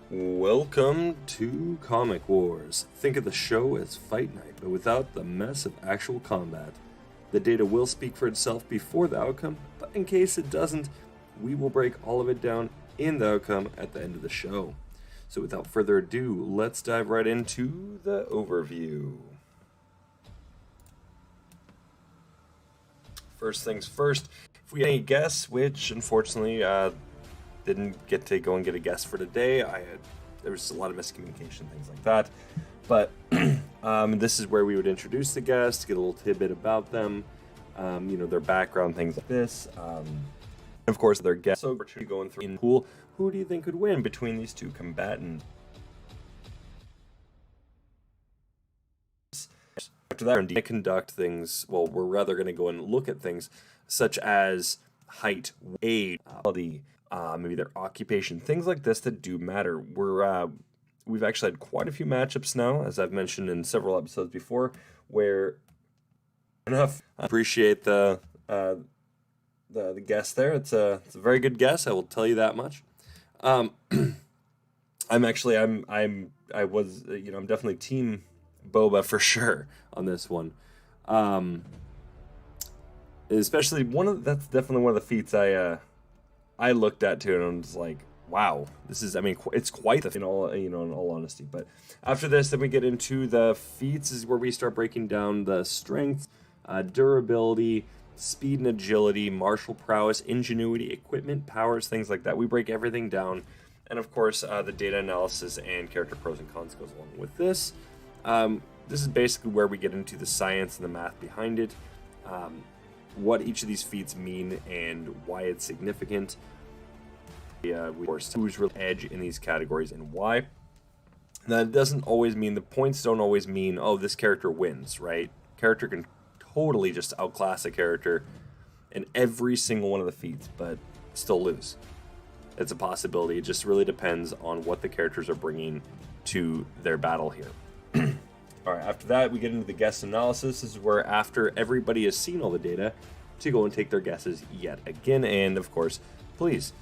Welcome to Comic Wars. Think of the show as Fight Night, but without the mess of actual combat. The data will speak for itself before the outcome, but in case it doesn't, we will break all of it down in the outcome at the end of the show. So without further ado, let's dive right into the overview. First things first, if we had any guests, which unfortunately didn't get to go and get a guest for today. There was a lot of miscommunication, things like that. But this is where we would introduce the guest, get a little tidbit about them, their background, things like this. Of course, their guests. So we're going through in the pool. Who do you think could win between these two combatants? After that, we conduct things. Well, we're rather going to go and look at things such as height, age, quality. Maybe their occupation, things like this that do matter. We've actually had quite a few matchups now, as I've mentioned in several episodes before, where I appreciate the guess there. It's a very good guess. I will tell you that much. I'm definitely team Boba for sure on this one. Especially that's definitely one of the feats I looked at too, and I was like, wow, it's quite the, in all honesty. But after this, then we get into the feats, is where we start breaking down the strength, durability, speed and agility, martial prowess, ingenuity, equipment, powers, things like that. We break everything down. And of course, the data analysis and character pros and cons goes along with this. This is basically where we get into the science and the math behind it. What each of these feats mean and why it's significant. Who's really edge in these categories and why. That doesn't always mean, the points don't always mean, oh, this character wins, right? Character can totally just outclass a character in every single one of the feats, but still lose. It's a possibility. It just really depends on what the characters are bringing to their battle here. All right, after that, we get into the guess analysis. This is where, after everybody has seen all the data, to go and take their guesses yet again. And of course, please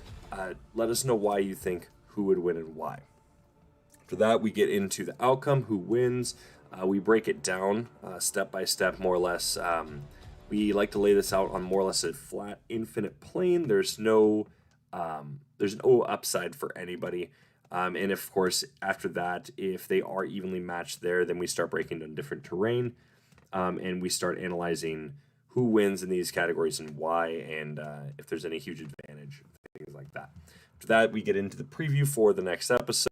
let us know why you think who would win and why. After that, we get into the outcome, who wins. We break it down step by step, more or less. We like to lay this out on more or less a flat, infinite plane. There's no upside for anybody. And of course, after that, if they are evenly matched there, then we start breaking down different terrain, and we start analyzing who wins in these categories and why, and if there's any huge advantage, things like that. After that, we get into the preview for the next episode.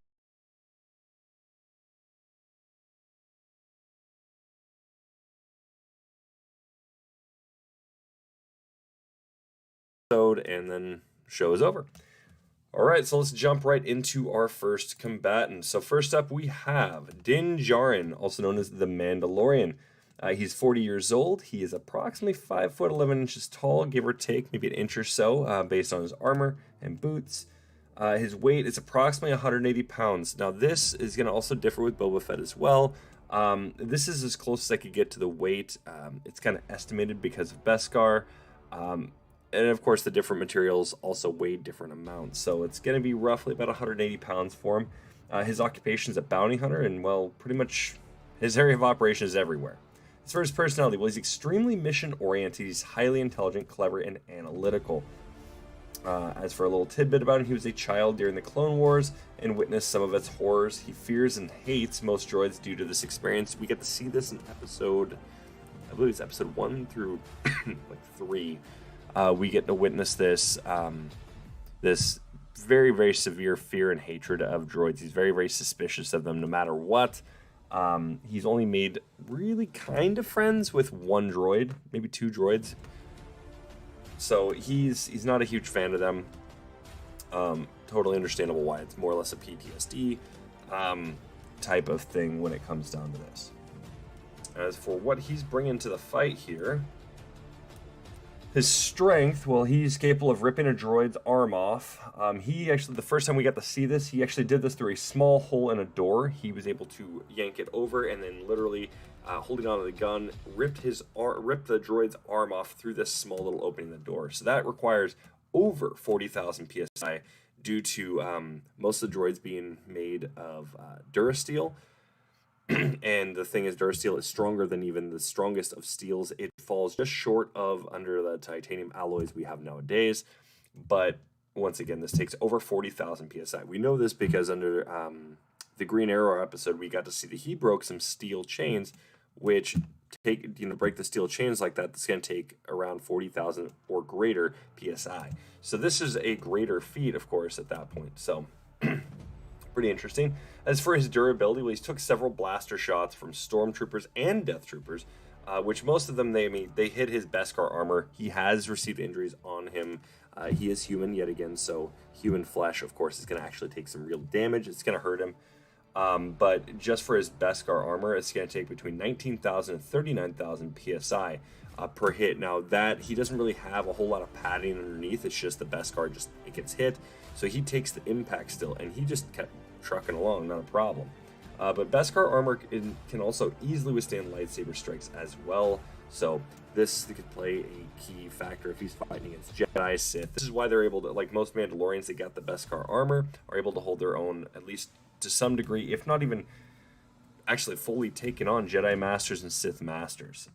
And then show is over. All right, so let's jump right into our first combatant. So first up, we have Dinn Djarin, also known as the Mandalorian. He's 40 years old. He is approximately 5 foot 11 inches tall, give or take maybe an inch or so, based on his armor and boots. His weight is approximately 180 pounds. Now, this is going to also differ with Boba Fett as well. This is as close as I could get to the weight. It's kind of estimated because of Beskar. And of course, the different materials also weigh different amounts. So it's going to be roughly about 180 pounds for him. His occupation is a bounty hunter, and, well, pretty much his area of operation is everywhere. As for his personality, well, he's extremely mission-oriented. He's highly intelligent, clever, and analytical. As for a little tidbit about him, he was a child during the Clone Wars and witnessed some of its horrors. He fears and hates most droids due to this experience. We get to see this in episode, I believe it's episode 1 through like 3. We get to witness this this very, very severe fear and hatred of droids. He's very, very suspicious of them no matter what. He's only made really kind of friends with one droid, maybe 2 droids. So he's not a huge fan of them. Totally understandable why. It's more or less a PTSD type of thing when it comes down to this. As for what he's bringing to the fight here, his strength, well, he's capable of ripping a droid's arm off. He actually, the first time we got to see this, he actually did this through a small hole in a door. He was able to yank it over and then literally, holding onto the gun, ripped the droid's arm off through this small little opening in the door. So that requires over 40,000 psi due to most of the droids being made of Durasteel. And the thing is, Durasteel is stronger than even the strongest of steels. It falls just short of under the titanium alloys we have nowadays. But once again, this takes over 40,000 psi. We know this because under the Green Arrow episode, we got to see that he broke some steel chains, which break the steel chains like that. It's going to take around 40,000 or greater psi. So this is a greater feat, of course, at that point. So pretty interesting. As for his durability, well, he's took several blaster shots from stormtroopers and death troopers, which most of them, they hit his Beskar armor. He has received injuries on him. He is human yet again, so human flesh, of course, is going to actually take some real damage. It's going to hurt him. But just for his Beskar armor, it's going to take between 19,000 and 39,000 psi per hit. Now, that he doesn't really have a whole lot of padding underneath. It's just the Beskar, it gets hit. So he takes the impact still, and he just kept trucking along, not a problem. But Beskar armor can also easily withstand lightsaber strikes as well. So this could play a key factor if he's fighting against Jedi, Sith. This is why they're able to, like most Mandalorians that got the Beskar armor, are able to hold their own, at least to some degree, if not even actually fully taking on Jedi Masters and Sith Masters.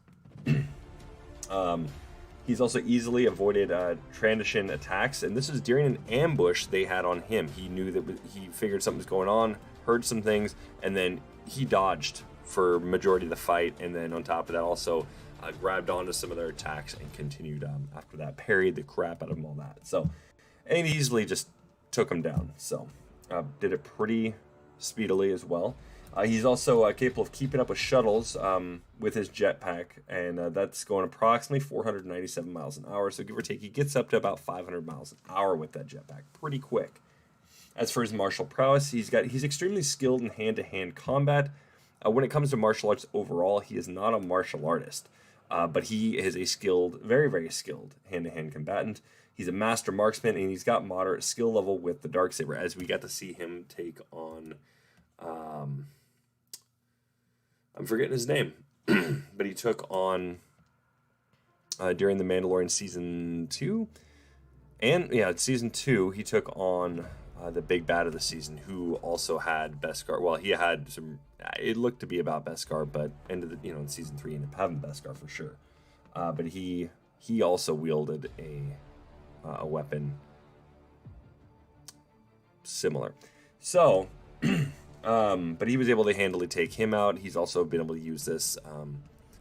He's also easily avoided Trandoshan attacks, and this is during an ambush they had on him. He knew that he figured something was going on, heard some things, and then he dodged for majority of the fight, and then on top of that also grabbed onto some of their attacks and continued after that, parried the crap out of them, all that. So, and he easily just took him down. So, did it pretty speedily as well. He's also capable of keeping up with shuttles with his jetpack, and that's going approximately 497 miles an hour. So give or take, he gets up to about 500 miles an hour with that jetpack, pretty quick. As for his martial prowess, he's extremely skilled in hand-to-hand combat. When it comes to martial arts overall, he is not a martial artist, but he is a skilled, very, very skilled hand-to-hand combatant. He's a master marksman, and he's got moderate skill level with the Darksaber, as we got to see him take on... I'm forgetting his name, but he took on during the Mandalorian season 2, and season 2 he took on the big bad of the season, who also had Beskar. Well, he had some. It looked to be about Beskar, but ended in season 3 ended up having Beskar for sure. But he also wielded a weapon similar. So. But he was able to handily take him out. He's also been able to use this,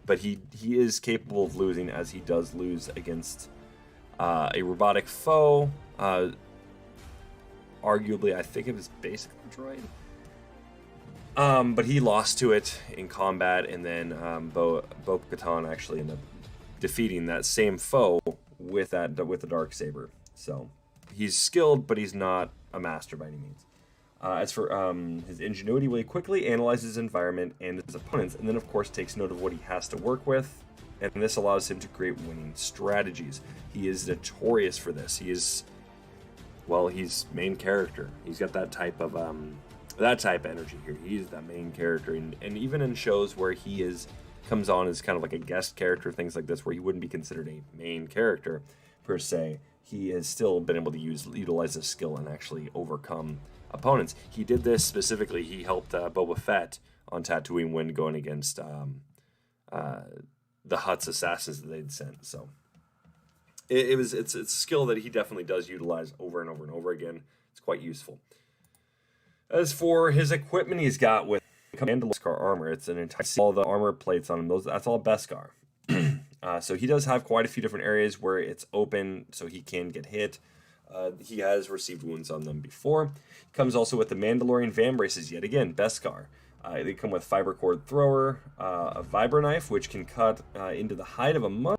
but he is capable of losing, as he does lose against a robotic foe. Arguably, I think it was basically a droid. But he lost to it in combat, and then Bo-Katan actually ended up defeating that same foe with the Darksaber. So he's skilled, but he's not a master by any means. As for his ingenuity, he quickly analyzes his environment and his opponents, and then of course takes note of what he has to work with, and this allows him to create winning strategies. He is notorious for this. He's main character. He's got that type of energy here. He's the main character, and even in shows where he comes on as kind of like a guest character, things like this, where he wouldn't be considered a main character per se, he has still been able to utilize his skill and actually overcome opponents. He did this specifically. He helped Boba Fett on Tatooine when going against the Hutt's assassins that they'd sent. So it's a skill that he definitely does utilize over and over and over again. It's quite useful. As for his equipment, he's got with Mandalorian armor. It's an entire all the armor plates on him. That's all Beskar. So he does have quite a few different areas where it's open, so he can get hit. He has received wounds on them before. Comes also with the Mandalorian van braces yet again, Beskar. They come with fiber cord thrower, a vibra knife, which can cut into the hide of a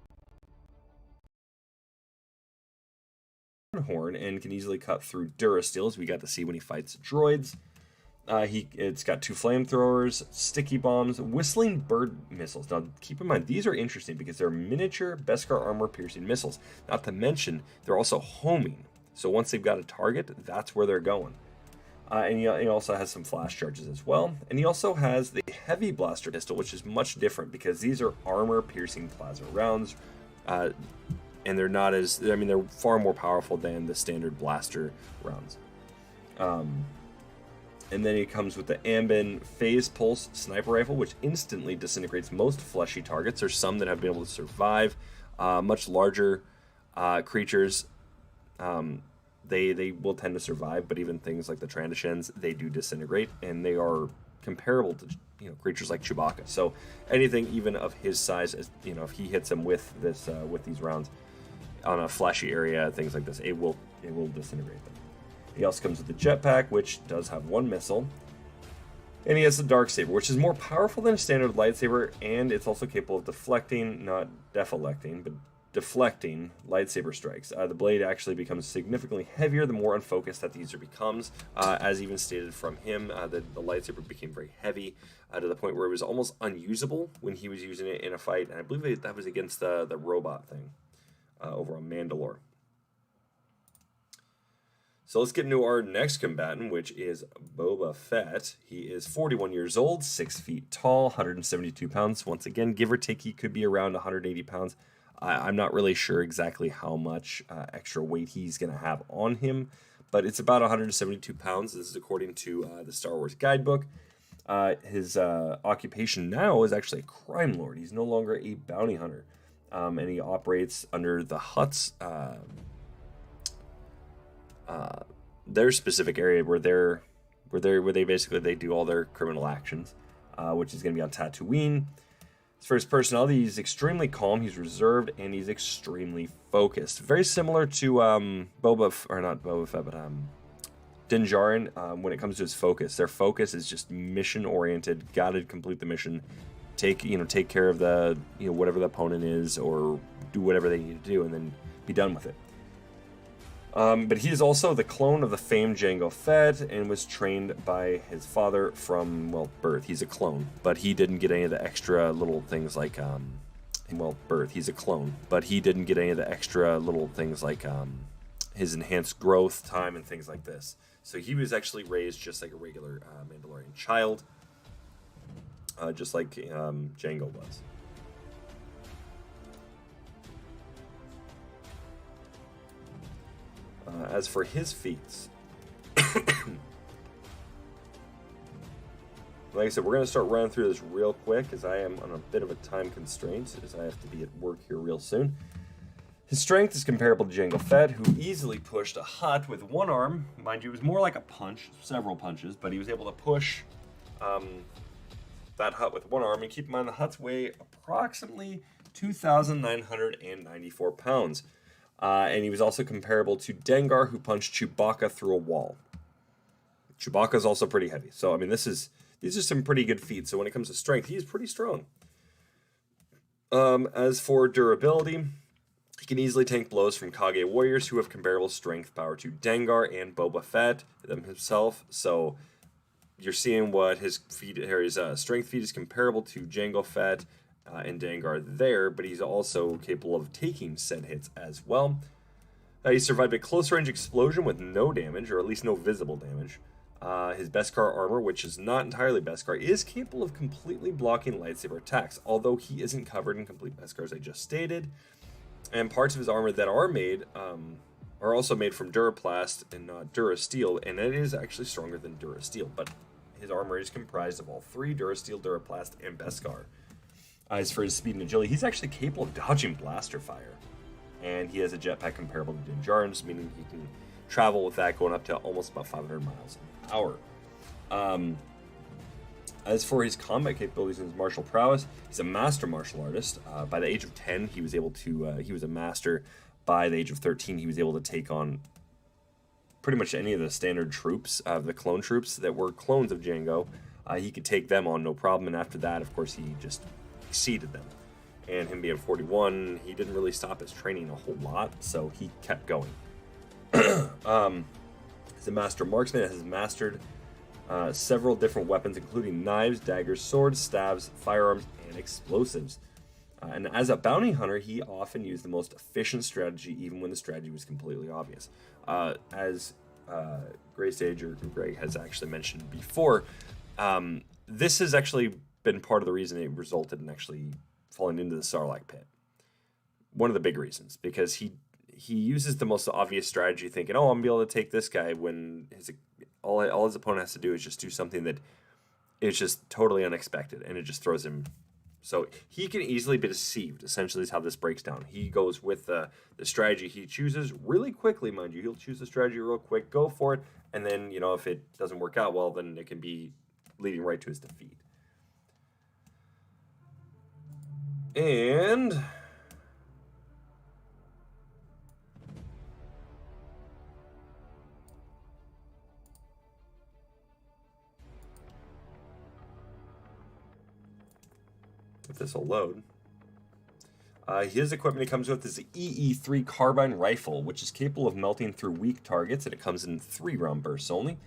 horn and can easily cut through Durasteel, as we got to see when he fights droids. It's got 2 flamethrowers, sticky bombs, whistling bird missiles. Now, keep in mind, these are interesting because they're miniature Beskar armor-piercing missiles. Not to mention, they're also homing. So once they've got a target, that's where they're going. And he also has some flash charges as well. And he also has the heavy blaster pistol, which is much different because these are armor-piercing plasma rounds. And they're not they're far more powerful than the standard blaster rounds. And then he comes with the Ambin Phase Pulse Sniper Rifle, which instantly disintegrates most fleshy targets. There's some that have been able to survive. Much larger creatures, they will tend to survive, but even things like the Trandashans, they do disintegrate, and they are comparable to creatures like Chewbacca. So anything even of his size, as if he hits them with these rounds on a flashy area, things like this, it will disintegrate them. He also comes with the jetpack, which does have one missile. And he has the Darksaber, which is more powerful than a standard lightsaber, and it's also capable of deflecting, not deflecting, but deflecting lightsaber strikes. The blade actually becomes significantly heavier the more unfocused that the user becomes. As even stated from him, the lightsaber became very heavy to the point where it was almost unusable when he was using it in a fight. And I believe that was against the robot thing over on Mandalore. So let's get into our next combatant, which is Boba Fett. He is 41 years old, 6 feet tall, 172 pounds. Once again, give or take, he could be around 180 pounds. I'm not really sure exactly how much extra weight he's going to have on him, but it's about 172 pounds. This is according to the Star Wars guidebook. His occupation now is actually a crime lord. He's no longer a bounty hunter, and he operates under the Hutt's their specific area where they basically do all their criminal actions, which is going to be on Tatooine. As for his personality, he's extremely calm, he's reserved, and he's extremely focused. Very similar to not Boba Fett, but Dinn Djarin when it comes to his focus. Their focus is just mission oriented. Got to complete the mission. Take care of the whatever the opponent is, or do whatever they need to do, and then be done with it. But he is also the clone of the famed Jango Fett and was trained by his father from, birth. He's a clone, but he didn't get any of the extra little things like, He's a clone, but he didn't get any of the extra little things like his enhanced growth time and things like this. So he was actually raised just like a regular Mandalorian child, just like Jango was. As for his feats, like I said, we're going to start running through this real quick as I am on a bit of a time constraint as I have to be at work here real soon. His strength is comparable to Jango Fett, who easily pushed a Hutt with one arm. Mind you, it was more like a punch, several punches, but he was able to push that Hutt with one arm. And keep in mind, the Hutts weigh approximately 2,994 pounds. And he was also comparable to Dengar, who punched Chewbacca through a wall. Chewbacca is also pretty heavy. So, I mean, these are some pretty good feats. So when it comes to strength, he's pretty strong. As for durability, he can easily tank blows from Kage warriors who have comparable strength power to Dengar and Boba Fett himself. So you're seeing what his strength feat is comparable to Jango Fett and Dengar there, but he's also capable of taking said hits as well. He survived a close-range explosion with no damage, or at least no visible damage. His Beskar armor, which is not entirely Beskar, is capable of completely blocking lightsaber attacks, although he isn't covered in complete Beskar, as I just stated. And parts of his armor that are made are also made from Duraplast and not Durasteel, and it is actually stronger than Durasteel, but his armor is comprised of all three, Durasteel, Duraplast, and Beskar. As for his speed and agility, he's actually capable of dodging blaster fire. And he has a jetpack comparable to Dinn Djarin's, meaning he can travel with that going up to almost about 500 miles an hour. As for his combat capabilities and his martial prowess, he's a master martial artist. By the age of 10, he was a master. By the age of 13, he was able to take on pretty much any of the standard troops, the clone troops that were clones of Jango. He could take them on no problem, and after that, of course, he just exceeded them. And him being 41, he didn't really stop his training a whole lot, so he kept going. He's a master marksman and has mastered several different weapons, including knives, daggers, swords, stabs, firearms, and explosives. And as a bounty hunter, he often used the most efficient strategy, even when the strategy was completely obvious. As Gray Sage or Greg has actually mentioned before, this has actually been part of the reason it resulted in actually falling into the Sarlacc pit. One of the big reasons, because he uses the most obvious strategy, thinking, "Oh, I'm gonna be able to take this guy," when All his opponent has to do is just do something that is just totally unexpected, and it just throws him. So he can easily be deceived, essentially, is how this breaks down. He goes with the strategy he chooses really quickly, mind you. He'll choose the strategy real quick, go for it, and then, if it doesn't work out well, then it can be leading right to his defeat. And if this will load. His equipment he comes with is the EE3 carbine rifle, which is capable of melting through weak targets, and it comes in 3-round bursts only.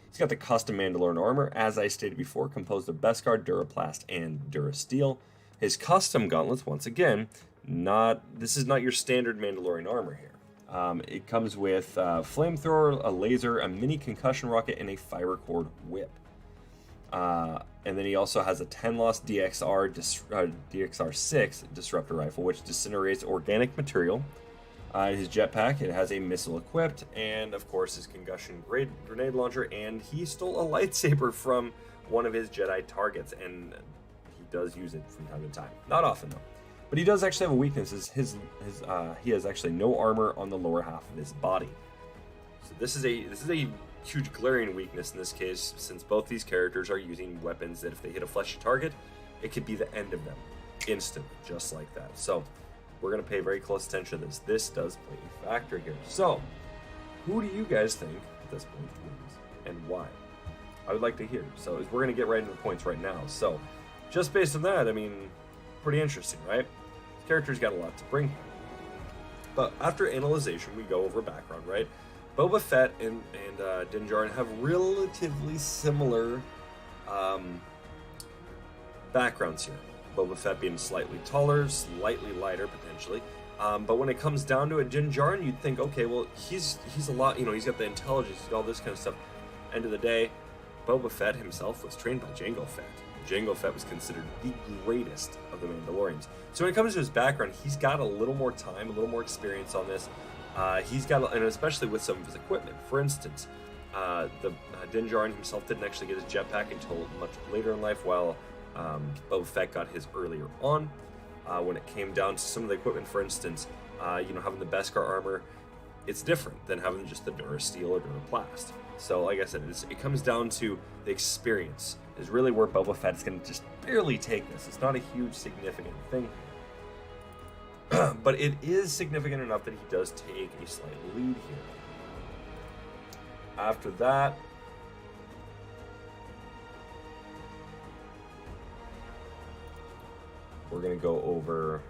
He's got the custom Mandalorian armor, as I stated before, composed of Beskar, Duraplast, and Durasteel. His custom gauntlets, once again, this is not your standard Mandalorian armor here. It comes with a flamethrower, a laser, a mini concussion rocket, and a fire cord whip. And then he also has a 10-loss DXR-6 disruptor rifle, which disintegrates organic material. His jetpack, it has a missile equipped, and of course his concussion grenade launcher, and he stole a lightsaber from one of his Jedi targets, and he does use it from time to time. Not often, though. But he does actually have a weakness. He has actually no armor on the lower half of his body. So this is a huge glaring weakness in this case, since both these characters are using weapons that if they hit a fleshy target, it could be the end of them. Instant, just like that. So we're going to pay very close attention to this. This does play a factor here. So who do you guys think at this point wins, and why? I would like to hear. So we're going to get right into the points right now. So just based on that, I mean, pretty interesting, right? This character's got a lot to bring here. But after analyzation, we go over background, right? Boba Fett and Dinn Djarin have relatively similar backgrounds here. Boba Fett being slightly taller, slightly lighter potentially. But when it comes down to it, Dinn Djarin, you'd think, okay, well, he's a lot, he's got the intelligence, he's got all this kind of stuff. End of the day, Boba Fett himself was trained by Jango Fett. Jango Fett was considered the greatest of the Mandalorians. So when it comes to his background, he's got a little more time, a little more experience on this. He's got, and especially with some of his equipment. For instance, Dinn Djarin himself didn't actually get his jetpack until much later in life, while Boba Fett got his earlier on. When it came down to some of the equipment, for instance, having the Beskar armor, it's different than having just the Durasteel or Duraplast. So, like I said, it comes down to the experience. Is really where Boba Fett is going to just barely take this. It's not a huge significant thing. But it is significant enough that he does take a slight lead here. After that, we're going to go over